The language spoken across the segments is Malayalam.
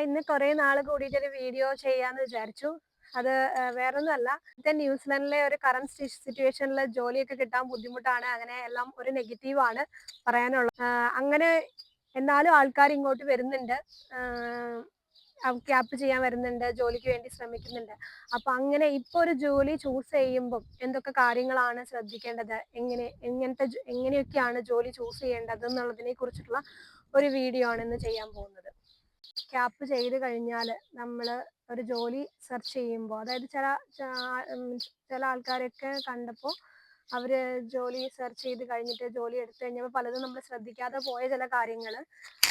ഇന്ന് കുറേ നാൾ കൂടിയിട്ടൊരു വീഡിയോ ചെയ്യാന്ന് വിചാരിച്ചു. അത് വേറൊന്നുമല്ല. ന്യൂസിലൻഡിലെ ഒരു കറന്റ് സിറ്റുവേഷനിൽ ജോലിയൊക്കെ കിട്ടാൻ ബുദ്ധിമുട്ടാണ്. അങ്ങനെ എല്ലാം ഒരു നെഗറ്റീവാണ് പറയാനുള്ളത്. അങ്ങനെ എന്നാലും ആൾക്കാർ ഇങ്ങോട്ട് വരുന്നുണ്ട്. ക്യാപ്പ് ചെയ്യാൻ വരുന്നുണ്ട്, ജോലിക്ക് വേണ്ടി ശ്രമിക്കുന്നുണ്ട്. അപ്പൊ അങ്ങനെ ഇപ്പൊ ഒരു ജോലി ചൂസ് ചെയ്യുമ്പോൾ എന്തൊക്കെ കാര്യങ്ങളാണ് ശ്രദ്ധിക്കേണ്ടത്, എങ്ങനെയൊക്കെയാണ് ജോലി ചൂസ് ചെയ്യേണ്ടത് എന്നുള്ളതിനെ കുറിച്ചിട്ടുള്ള ഒരു വീഡിയോ ആണ് ഇന്ന് ചെയ്യാൻ പോകുന്നത്. ക്യാപ്പ് ചെയ്ത് കഴിഞ്ഞാൽ നമ്മൾ ഒരു ജോലി സെർച്ച് ചെയ്യുമ്പോൾ, അതായത് ചില ആൾക്കാരൊക്കെ കണ്ടപ്പോൾ അവര് ജോലി സെർച്ച് ചെയ്ത് കഴിഞ്ഞിട്ട് ജോലി എടുത്തു കഴിഞ്ഞപ്പോൾ പലതും നമ്മൾ ശ്രദ്ധിക്കാതെ പോയ ചില കാര്യങ്ങൾ,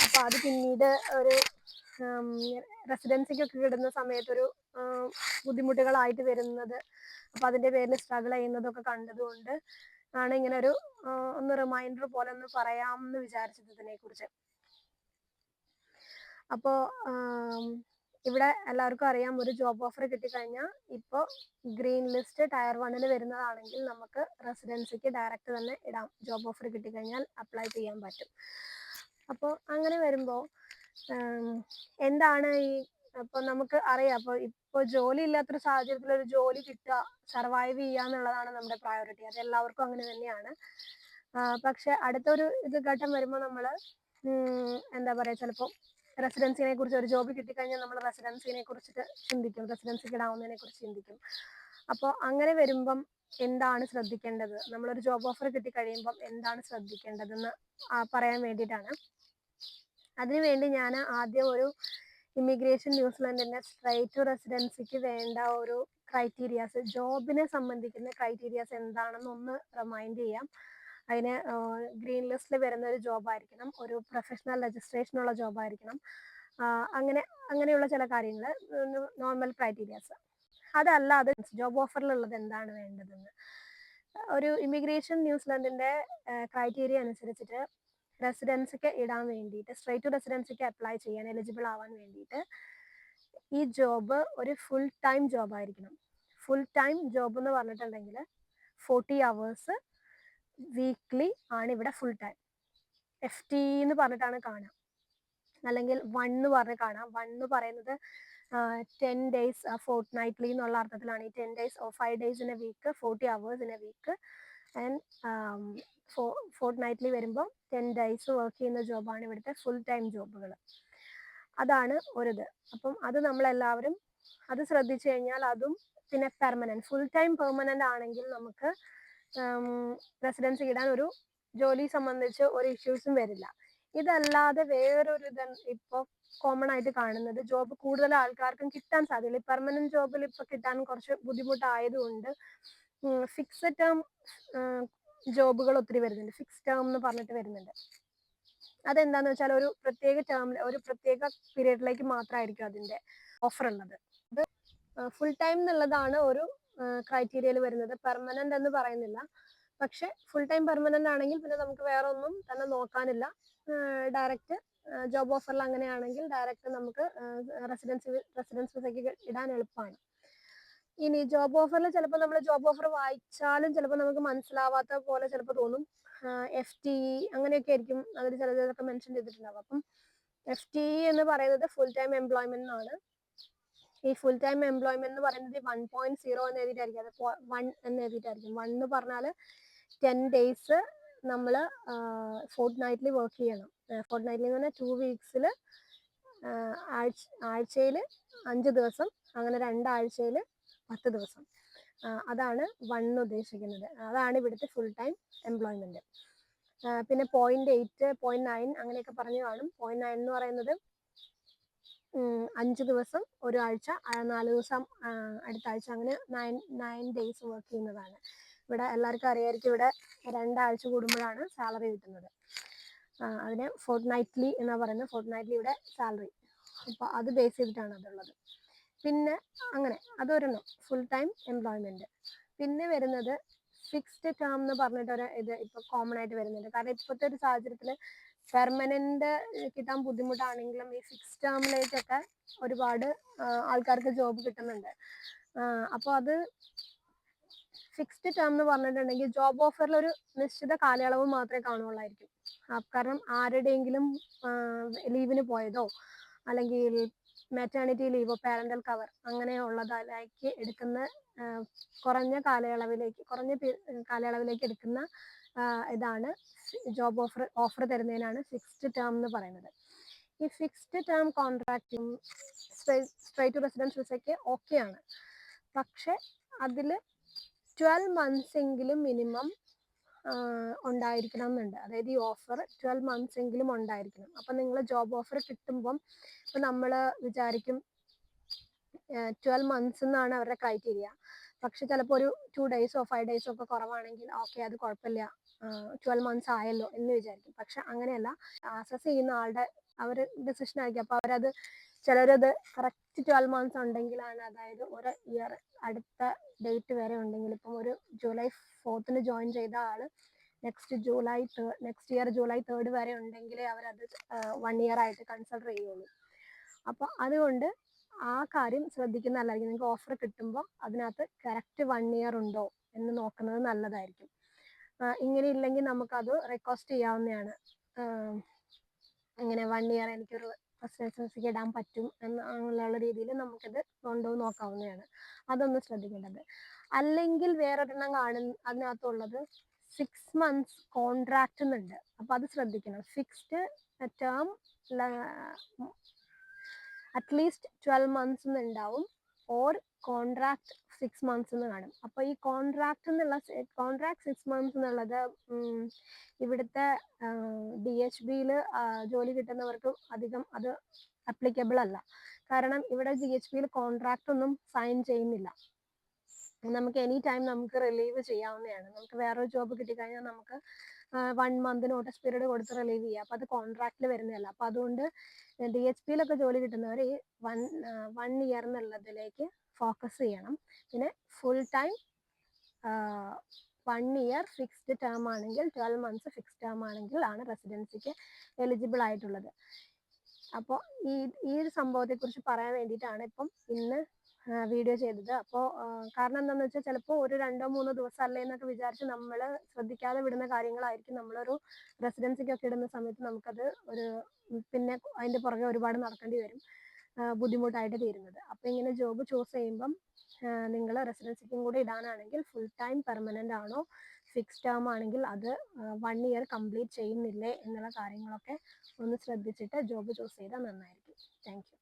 അപ്പൊ അത് പിന്നീട് ഒരു റെസിഡൻസിക്കൊക്കെ കിടുന്ന സമയത്ത് ഒരു ബുദ്ധിമുട്ടുകളായിട്ട് വരുന്നത്, അപ്പൊ അതിന്റെ പേരിൽ സ്ട്രഗിൾ ചെയ്യുന്നതൊക്കെ കണ്ടതുകൊണ്ട് ആണ് ഇങ്ങനെ ഒരു ഒന്ന് റിമൈൻഡർ പോലെ ഒന്ന് പറയാമെന്ന് വിചാരിച്ചത് ഇതിനെ കുറിച്ച്. അപ്പോൾ ഇവിടെ എല്ലാവർക്കും അറിയാം, ഒരു ജോബ് ഓഫർ കിട്ടിക്കഴിഞ്ഞാൽ ഇപ്പോൾ ഗ്രീൻ ലിസ്റ്റ് ടയർ 1 വരുന്നതാണെങ്കിൽ നമുക്ക് റെസിഡൻസിക്ക് ഡയറക്റ്റ് തന്നെ ഇടാം. ജോബ് ഓഫർ കിട്ടിക്കഴിഞ്ഞാൽ അപ്ലൈ ചെയ്യാൻ പറ്റും. അപ്പോൾ അങ്ങനെ വരുമ്പോൾ എന്താണ് അപ്പോൾ നമുക്ക് അറിയാം, ഇപ്പോൾ ജോലി ഇല്ലാത്തൊരു സാഹചര്യത്തിൽ ഒരു ജോലി കിട്ടുക, സർവൈവ് ചെയ്യുക എന്നുള്ളതാണ് നമ്മുടെ പ്രയോറിറ്റി. അത് എല്ലാവർക്കും അങ്ങനെ തന്നെയാണ്. പക്ഷെ അടുത്തൊരു ഘട്ടം വരുമ്പോൾ നമ്മൾ എന്താ പറയുക, ചിലപ്പോൾ റെസിഡൻസിനെ കുറിച്ച്, ഒരു ജോബ് കിട്ടിക്കഴിഞ്ഞാൽ നമ്മൾ റെസിഡൻസിനെ കുറിച്ചിട്ട് ചിന്തിക്കും, റെസിഡൻസിക്ക് ഇടാവുന്നതിനെ കുറിച്ച് ചിന്തിക്കും. അപ്പോൾ അങ്ങനെ വരുമ്പം എന്താണ് ശ്രദ്ധിക്കേണ്ടത്, നമ്മളൊരു ജോബ് ഓഫർ കിട്ടിക്കഴിയുമ്പം എന്താണ് ശ്രദ്ധിക്കേണ്ടതെന്ന് പറയാൻ വേണ്ടിയിട്ടാണ്. അതിനുവേണ്ടി ഞാൻ ആദ്യം ഒരു ഇമിഗ്രേഷൻ ന്യൂസിലൻഡിന്റെ സ്ട്രൈറ്റ് ടു റെസിഡൻസിക്ക് വേണ്ട ഒരു ക്രൈറ്റീരിയാസ്, ജോബിനെ സംബന്ധിക്കുന്ന ക്രൈറ്റീരിയാസ് എന്താണെന്ന് ഒന്ന് റിമൈൻഡ് ചെയ്യാം. അതിന് ഗ്രീൻ ലിസ്റ്റിൽ വരുന്ന ഒരു ജോബായിരിക്കണം, ഒരു പ്രൊഫഷണൽ രജിസ്ട്രേഷൻ ഉള്ള ജോബായിരിക്കണം, അങ്ങനെയുള്ള ചില കാര്യങ്ങൾ, നോർമൽ ക്രൈറ്റീരിയാസ്. അതല്ലാതെ ജോബ് ഓഫറിലുള്ളത് എന്താണ് വേണ്ടതെന്ന്, ഒരു ഇമിഗ്രേഷൻ ന്യൂസിലൻഡിന്റെ ക്രൈറ്റീരിയ അനുസരിച്ചിട്ട് റെസിഡൻസിക്ക് ഇടാൻ വേണ്ടിയിട്ട്, സ്ട്രേറ്റ് ടു റെസിഡൻസിക്ക് അപ്ലൈ ചെയ്യാൻ എലിജിബിൾ ആവാൻ വേണ്ടിയിട്ട് ഈ ജോബ് ഒരു ഫുൾ ടൈം ജോബ് ആയിരിക്കണം. ഫുൾ ടൈം ജോബ് എന്ന് പറഞ്ഞിട്ടുണ്ടെങ്കിൽ 40 hours വീക്ക്ലി ആണ് ഇവിടെ ഫുൾ ടൈം. FT എന്ന് പറഞ്ഞിട്ടാണ് കാണാം, അല്ലെങ്കിൽ 1 എന്ന് പറഞ്ഞ് കാണാം. 1 എന്ന് പറയുന്നത് 10 days ഫോർട്ട് നൈറ്റ്ലി എന്നുള്ള അർത്ഥത്തിലാണ്. ഈ 10 days or 5 days in a week, 40 hours in a week, and fort knightly വരുമ്പോൾ 10 days വർക്ക് ചെയ്യുന്ന ജോബാണ് ഇവിടുത്തെ ഫുൾ ടൈം ജോബുകൾ. അതാണ് ഒരിത്. അപ്പം അത് നമ്മളെല്ലാവരും അത് ശ്രദ്ധിച്ചു കഴിഞ്ഞാൽ, അതും പിന്നെ പെർമനന്റ്, ഫുൾ ടൈം പെർമനന്റ് ആണെങ്കിൽ നമുക്ക് റെസിഡൻസി ഇടാൻ ഒരു ജോലി സംബന്ധിച്ച് ഒരു ഇഷ്യൂസും വരില്ല. ഇതല്ലാതെ വേറൊരു ഇപ്പോൾ കോമൺ ആയിട്ട് കാണുന്നത്, ജോബ് കൂടുതൽ ആൾക്കാർക്കും കിട്ടാൻ സാധ്യതയില്ല. പെർമനന്റ് ജോബിൽ ഇപ്പൊ കിട്ടാൻ കുറച്ച് ബുദ്ധിമുട്ടായതുകൊണ്ട് ഫിക്സഡ് ടേം ജോബുകൾ ഒത്തിരി വരുന്നുണ്ട്. ഫിക്സ് ടേം എന്ന് പറഞ്ഞിട്ട് വരുന്നുണ്ട്. അതെന്താന്ന് വെച്ചാൽ ഒരു പ്രത്യേക ടേമിൽ, ഒരു പ്രത്യേക പീരീഡിലേക്ക് മാത്രമായിരിക്കും അതിന്റെ ഓഫർ ഉള്ളത്. അത് ഫുൾ ടൈം എന്നുള്ളതാണ് ഒരു ക്രൈറ്റീരിയയിൽ വരുന്നത്. പെർമനന്റ് എന്ന് പറയുന്നില്ല. പക്ഷെ ഫുൾ ടൈം പെർമനന്റ് ആണെങ്കിൽ പിന്നെ നമുക്ക് വേറെ ഒന്നും തന്നെ നോക്കാനില്ല. ഡയറക്റ്റ് ജോബ് ഓഫറിൽ അങ്ങനെയാണെങ്കിൽ ഡയറക്റ്റ് നമുക്ക് റെസിഡൻസ് വിസയ്ക്ക് ഇടാൻ എളുപ്പമാണ്. ഇനി ജോബ് ഓഫറിൽ ചിലപ്പോൾ നമ്മൾ ജോബ് ഓഫർ വായിച്ചാലും ചിലപ്പോൾ നമുക്ക് മനസ്സിലാവാത്ത പോലെ ചിലപ്പോൾ തോന്നും. FT അങ്ങനെയൊക്കെ ആയിരിക്കും അതിൽ ചിലതൊക്കെ മെൻഷൻ ചെയ്തിട്ടുണ്ടാവും. അപ്പം FT എന്ന് പറയുന്നത് ഫുൾ ടൈം എംപ്ലോയ്മെന്റ് ആണ്. ഈ ഫുൾ ടൈം എംപ്ലോയ്മെന്റ് എന്ന് പറയുന്നത് 1.0 എന്ന് എഴുതിയിട്ടായിരിക്കും, അത് 1 എന്ന് എഴുതിയിട്ടായിരിക്കും. 1 എന്ന് പറഞ്ഞാൽ 10 days നമ്മൾ ഫോർട്ട് നൈറ്റ്ലി വർക്ക് ചെയ്യണം. ഫോർട്ട് നൈറ്റ്ലി എന്ന് പറഞ്ഞാൽ 2 weeks ആഴ്ചയിൽ 5 ദിവസം, അങ്ങനെ 2 ആഴ്ചയിൽ 10 ദിവസം. അതാണ് 1 ഉദ്ദേശിക്കുന്നത്. അതാണ് ഇവിടുത്തെ ഫുൾ ടൈം എംപ്ലോയ്മെന്റ്. പിന്നെ 0.8, 0.9 അങ്ങനെയൊക്കെ പറഞ്ഞു കാണും. 0.9 എന്ന് പറയുന്നത് 5 ദിവസം, ഒരാഴ്ച, 4 ദിവസം അടുത്ത ആഴ്ച, അങ്ങനെ 9 days വർക്ക് ചെയ്യുന്നതാണ്. ഇവിടെ എല്ലാവർക്കും അറിയാമായിരിക്കും, ഇവിടെ 2 ആഴ്ച കൂടുമ്പോഴാണ് സാലറി കിട്ടുന്നത്. അതിന് ഫോർട്ട് നൈറ്റ്ലി എന്നാ പറയുന്നത്. ഫോർട്ട് നൈറ്റ്ലി ഇവിടെ സാലറി. അപ്പോൾ അത് ബേസ് ചെയ്തിട്ടാണ് അതുള്ളത്. പിന്നെ അങ്ങനെ അതൊരെണ്ണം ഫുൾ ടൈം എംപ്ലോയ്മെന്റ്. പിന്നെ വരുന്നത് ഫിക്സ്ഡ് ടേം എന്ന് പറഞ്ഞിട്ടൊരു ഇത് ഇപ്പൊ കോമൺ ആയിട്ട് വരുന്നുണ്ട്. കാരണം ഇപ്പോഴത്തെ ഒരു സാഹചര്യത്തിൽ പെർമനന്റ് കിട്ടാൻ ബുദ്ധിമുട്ടാണെങ്കിലും ഈ ഫിക്സ് ടേമിലേക്കൊക്കെ ഒരുപാട് ആൾക്കാർക്ക് ജോബ് കിട്ടുന്നുണ്ട്. അപ്പോൾ അത് ഫിക്സ്ഡ് ടേം എന്ന് പറഞ്ഞിട്ടുണ്ടെങ്കിൽ ജോബ് ഓഫറിൽ ഒരു നിശ്ചിത കാലയളവ് മാത്രമേ കാണുള്ളായിരിക്കും. കാരണം ആരുടെയെങ്കിലും ലീവിന് പോയതോ അല്ലെങ്കിൽ മാറ്റേണിറ്റി ലീവോ പാരന്റൽ കവർ അങ്ങനെയുള്ളതിലേക്ക് എടുക്കുന്ന കുറഞ്ഞ കാലയളവിലേക്ക് എടുക്കുന്ന ഇതാണ് ജോബ് ഓഫർ തരുന്നതിനാണ് ഫിക്സ്ഡ് ടേം എന്ന് പറയുന്നത്. ഈ ഫിക്സ്ഡ് ടേം കോൺട്രാക്റ്റും സ്ട്രേറ്റ് ടു റെസിഡൻസ് വിസയ്ക്ക് ഓക്കെയാണ്. പക്ഷെ അതിൽ 12 months എങ്കിലും മിനിമം ഉണ്ടായിരിക്കണം എന്നുണ്ട്. അതായത് ഈ ഓഫർ 12 months എങ്കിലും ഉണ്ടായിരിക്കണം. അപ്പം നിങ്ങൾ ജോബ് ഓഫർ കിട്ടുമ്പം ഇപ്പം നമ്മൾ വിചാരിക്കും 12 months എന്നാണ് അവരുടെ ക്രൈറ്റീരിയ. പക്ഷെ ചിലപ്പോൾ ഒരു 2 days 5 days ഒക്കെ കുറവാണെങ്കിൽ ഓക്കെ, അത് കുഴപ്പമില്ല, 12 months ആയല്ലോ എന്ന് വിചാരിക്കും. പക്ഷെ അങ്ങനെയല്ല, ആസസ് ചെയ്യുന്ന ആളുടെ അവർ ഡിസിഷൻ ആയിരിക്കും. അപ്പോൾ അവരത് ചിലരത് കറക്റ്റ് 12 months ഉണ്ടെങ്കിലാണ്, അതായത് ഒരു ഇയർ അടുത്ത ഡേറ്റ് വരെ ഉണ്ടെങ്കിൽ, ഇപ്പം ഒരു July 4th ജോയിൻ ചെയ്ത ആള് നെക്സ്റ്റ് ഇയർ July 3rd വരെ ഉണ്ടെങ്കിലേ അവരത് 1 year ആയിട്ട് കൺസിഡർ ചെയ്യുള്ളൂ. അപ്പോൾ അതുകൊണ്ട് ആ കാര്യം ശ്രദ്ധിക്കുന്നതല്ലായിരിക്കും. നിങ്ങൾക്ക് ഓഫർ കിട്ടുമ്പോൾ അതിനകത്ത് കറക്റ്റ് 1 year ഉണ്ടോ എന്ന് നോക്കുന്നത് നല്ലതായിരിക്കും. ഇങ്ങനെ ഇല്ലെങ്കിൽ നമുക്കത് റിക്വസ്റ്റ് ചെയ്യാവുന്നതാണ്. ഇങ്ങനെ 1 year എനിക്കൊരു റെസിഡൻസിക്ക് ഇടാൻ പറ്റും എന്നുള്ള രീതിയിൽ നമുക്കിത് കൊണ്ടുപോയി നോക്കാവുന്നതാണ്. അതൊന്ന് ശ്രദ്ധിക്കേണ്ടത്. അല്ലെങ്കിൽ വേറൊരെണ്ണം അതിനകത്തുള്ളത് 6 months കോൺട്രാക്റ്റ് എന്നുണ്ട്. അപ്പൊ അത് ശ്രദ്ധിക്കണം. ഫിക്സ്ഡ് ടേം അറ്റ്ലീസ്റ്റ് 12 months എന്നുണ്ടാവും, ഓർ കോൺട്രാക്ട് 6 months എന്ന് കാണും. അപ്പൊ ഈ കോൺട്രാക്ട് 6 months എന്നുള്ളത് ഇവിടുത്തെ DHBയിൽ ജോലി കിട്ടുന്നവർക്ക് അധികം അത് അപ്ലിക്കബിൾ അല്ല. കാരണം ഇവിടെ DHBയിൽ കോൺട്രാക്ട് ഒന്നും സൈൻ ചെയ്യുന്നില്ല. നമുക്ക് എനി ടൈം നമുക്ക് റിലീവ് ചെയ്യാവുന്നതാണ്. നമുക്ക് വേറൊരു ജോബ് കിട്ടിക്കഴിഞ്ഞാൽ നമുക്ക് 1 month നോട്ടീസ് പീരീഡ് കൊടുത്ത് റിലീവ് ചെയ്യാം. അപ്പോൾ അത് കോൺട്രാക്റ്റിൽ വരുന്നതല്ല. അപ്പോൾ അതുകൊണ്ട് DHBയിലൊക്കെ ജോലി കിട്ടുന്നവർ ഈ 1 year എന്നുള്ളതിലേക്ക് ഫോക്കസ് ചെയ്യണം. പിന്നെ full time 1 year fixed term ആണെങ്കിൽ, 12 months ഫിക്സ്ഡ് ടേം ആണെങ്കിൽ ആണ് റെസിഡൻസിക്ക് എലിജിബിൾ ആയിട്ടുള്ളത്. അപ്പോൾ ഈ ഒരു സംഭവത്തെക്കുറിച്ച് പറയാൻ വേണ്ടിയിട്ടാണ് ഇപ്പം ഇന്ന് വീഡിയോ ചെയ്തത്. അപ്പോൾ കാരണം എന്താണെന്ന് വെച്ചാൽ ചിലപ്പോൾ ഒരു 2-3 ദിവസം അല്ലേ എന്നൊക്കെ വിചാരിച്ച് നമ്മൾ ശ്രദ്ധിക്കാതെ വിടുന്ന കാര്യങ്ങളായിരിക്കും. നമ്മളൊരു റെസിഡൻസിക്കൊക്കെ ഇടുന്ന സമയത്ത് നമുക്കത് പിന്നെ അതിൻ്റെ പുറകെ ഒരുപാട് നടക്കേണ്ടി വരും, ബുദ്ധിമുട്ടായിട്ട് തീരുന്നത്. അപ്പോൾ ഇങ്ങനെ ജോബ് ചൂസ് ചെയ്യുമ്പം നിങ്ങൾ റെസിഡൻസിക്കും കൂടി ഇടാനാണെങ്കിൽ ഫുൾ ടൈം പെർമനൻ്റ് ആണോ, ഫിക്സ്ഡ് ടേം ആണെങ്കിൽ അത് 1 year കംപ്ലീറ്റ് ചെയ്യുന്നില്ലേ എന്നുള്ള കാര്യങ്ങളൊക്കെ ഒന്ന് ശ്രദ്ധിച്ചിട്ട് ജോബ് ചൂസ് ചെയ്താൽ നന്നായിരിക്കും. Thank you.